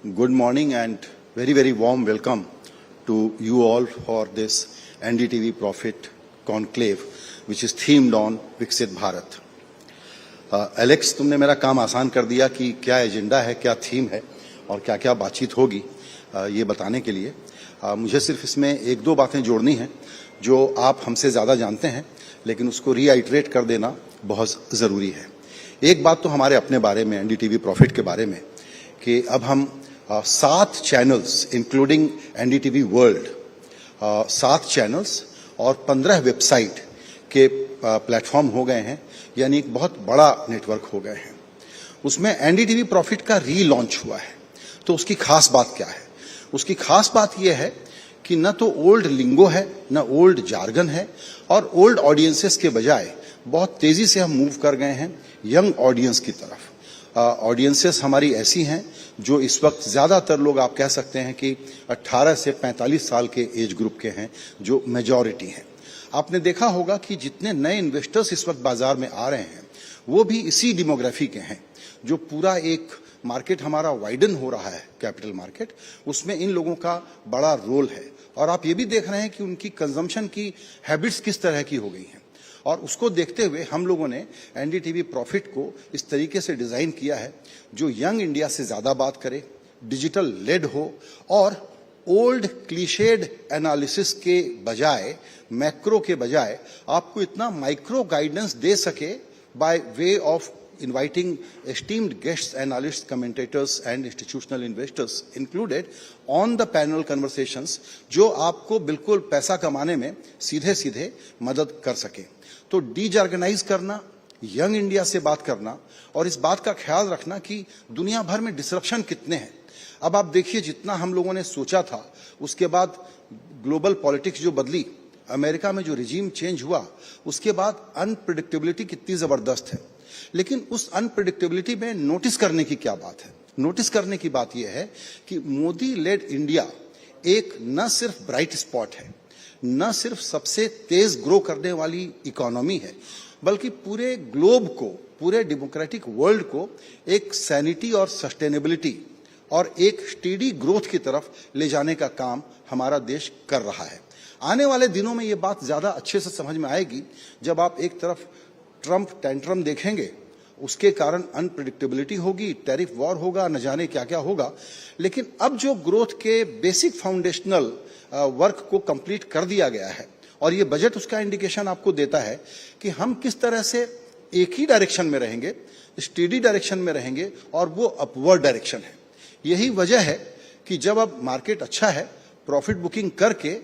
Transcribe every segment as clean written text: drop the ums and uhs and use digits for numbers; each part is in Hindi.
Good morning and very warm welcome to you all for this NDTV Profit Conclave, which is themed on Viksit Bharat. Alex, तुमने मेरा काम आसान कर दिया कि क्या एजेंडा है, क्या थीम है और क्या क्या बातचीत होगी ये बताने के लिए। मुझे सिर्फ इसमें एक दो बातें जोड़नी हैं जो आप हमसे ज़्यादा जानते हैं, लेकिन उसको रीआइटरेट कर देना बहुत ज़रूरी है। एक बात तो हमारे अपने बारे में, एनडीटीवी प्रॉफिट के बारे में, कि अब हम 7 channels including NDTV world, 7 channels और 15 वेबसाइट के प्लेटफॉर्म हो गए हैं, यानी एक बहुत बड़ा नेटवर्क हो गए हैं। उसमें एनडीटीवी प्रॉफिट का रीलॉन्च हुआ है। तो उसकी खास बात क्या है? उसकी खास बात यह है कि न तो ओल्ड लिंगो है, न ओल्ड जार्गन है, और ओल्ड ऑडियंसेस के बजाय बहुत तेजी से हम मूव कर गए हैं यंग ऑडियंस की तरफ। ऑडियंसेस हमारी ऐसी हैं जो इस वक्त ज़्यादातर लोग आप कह सकते हैं कि 18 से 45 साल के एज ग्रुप के हैं, जो मेजॉरिटी हैं। आपने देखा होगा कि जितने नए इन्वेस्टर्स इस वक्त बाजार में आ रहे हैं वो भी इसी डेमोग्राफी के हैं। जो पूरा एक मार्केट हमारा वाइडन हो रहा है, कैपिटल मार्केट, उसमें इन लोगों का बड़ा रोल है। और आप ये भी देख रहे हैं कि उनकी कंजम्पशन की हैबिट्स किस तरह की हो गई हैं। और उसको देखते हुए हम लोगों ने एनडीटीवी प्रॉफिट को इस तरीके से डिज़ाइन किया है जो यंग इंडिया से ज़्यादा बात करे, डिजिटल लेड हो और ओल्ड क्लीशेड एनालिसिस के बजाय, मैक्रो के बजाय आपको इतना माइक्रो गाइडेंस दे सके by way of inviting esteemed guests, analysts, commentators and institutional investors included on the panel conversations, जो आपको बिल्कुल पैसा कमाने में सीधे सीधे मदद कर सके। तो डीजॉर्गेनाइज करना, यंग इंडिया से बात करना और इस बात का ख्याल रखना कि दुनिया भर में डिसरप्शन कितने हैं। अब आप देखिए, जितना हम लोगों ने सोचा था, उसके बाद ग्लोबल पॉलिटिक्स जो बदली, अमेरिका में जो रिजीम चेंज हुआ, उसके बाद अनप्रिडिक्टेबिलिटी कितनी ज़बरदस्त है। लेकिन उस अनप्रेडिक्टेबिलिटी में नोटिस करने की क्या बात है? नोटिस करने की बात यह है कि मोदी लेड इंडिया एक न सिर्फ ब्राइट स्पॉट है, न सिर्फ सबसे तेज ग्रो करने वाली इकोनॉमी है, बल्कि पूरे ग्लोब को, पूरे डेमोक्रेटिक वर्ल्ड को एक सैनिटी और सस्टेनेबिलिटी और एक स्टेडी ग्रोथ की तरफ ले जाने का काम हमारा देश कर रहा है। आने वाले दिनों में ये बात ज़्यादा अच्छे से समझ में आएगी जब आप एक तरफ ट्रंप टेंट्रम देखेंगे, उसके कारण अनप्रेडिक्टेबिलिटी होगी, टैरिफ वॉर होगा, न जाने क्या क्या होगा। लेकिन अब जो ग्रोथ के बेसिक फाउंडेशनल वर्क को कंप्लीट कर दिया गया है और ये बजट उसका इंडिकेशन आपको देता है कि हम किस तरह से एक ही डायरेक्शन में रहेंगे, स्टेडी डायरेक्शन में रहेंगे, और वो अपवर्ड डायरेक्शन है। यही वजह है कि जब अब मार्केट अच्छा है, प्रॉफिट बुकिंग करके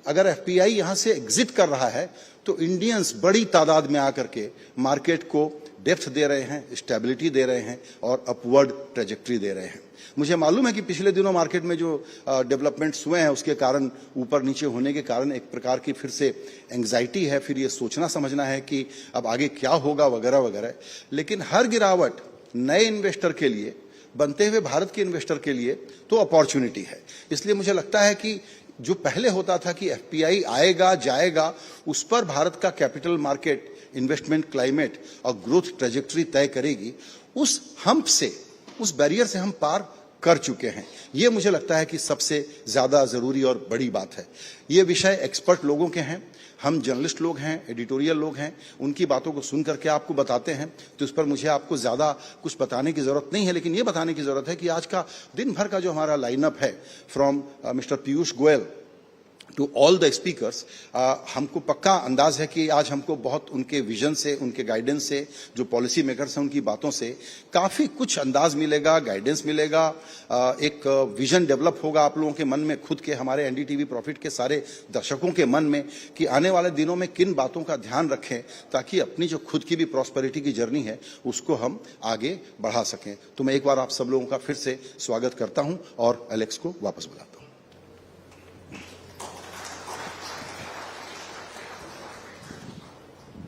अगर एफपीआई यहां से एग्जिट कर रहा है तो इंडियंस बड़ी तादाद में आकर के मार्केट को डेप्थ दे रहे हैं, स्टेबिलिटी दे रहे हैं और अपवर्ड ट्रेजेक्ट्री दे रहे हैं। मुझे मालूम है कि पिछले दिनों मार्केट में जो डेवलपमेंट्स हुए हैं उसके कारण, ऊपर नीचे होने के कारण एक प्रकार की फिर से एंग्जाइटी है, फिर ये सोचना समझना है कि अब आगे क्या होगा वगैरह वगैरह। लेकिन हर गिरावट नए इन्वेस्टर के लिए, बनते हुए भारत के इन्वेस्टर के लिए तो अपॉर्चुनिटी है। इसलिए मुझे लगता है कि जो पहले होता था कि एफपीआई आएगा जाएगा, उस पर भारत का कैपिटल मार्केट, इन्वेस्टमेंट क्लाइमेट और ग्रोथ ट्रेजेक्ट्री तय करेगी, उस हम्प से, उस बैरियर से हम पार कर चुके हैं। ये मुझे लगता है कि सबसे ज़्यादा ज़रूरी और बड़ी बात है। ये विषय एक्सपर्ट लोगों के हैं, हम जर्नलिस्ट लोग हैं, एडिटोरियल लोग हैं, उनकी बातों को सुन करके आपको बताते हैं, तो इस पर मुझे आपको ज़्यादा कुछ बताने की ज़रूरत नहीं है। लेकिन ये बताने की ज़रूरत है कि आज का दिन भर का जो हमारा लाइनअप है, from mister Piyush Goyal to all the speakers, हमको पक्का अंदाज है कि आज हमको बहुत उनके विजन से, उनके गाइडेंस से, जो पॉलिसी मेकर्स हैं उनकी बातों से काफ़ी कुछ अंदाज मिलेगा, गाइडेंस मिलेगा, एक विजन डेवलप होगा आप लोगों के मन में, खुद के, हमारे एनडीटीवी प्रॉफिट के सारे दर्शकों के मन में, कि आने वाले दिनों में किन बातों का ध्यान रखें ताकि अपनी जो खुद की भी प्रॉस्पेरिटी की जर्नी है उसको हम आगे बढ़ा सकें। तो मैं एक बार आप सब लोगों का फिर से स्वागत करता हूँ और एलेक्स को वापस बुलाता हूँ।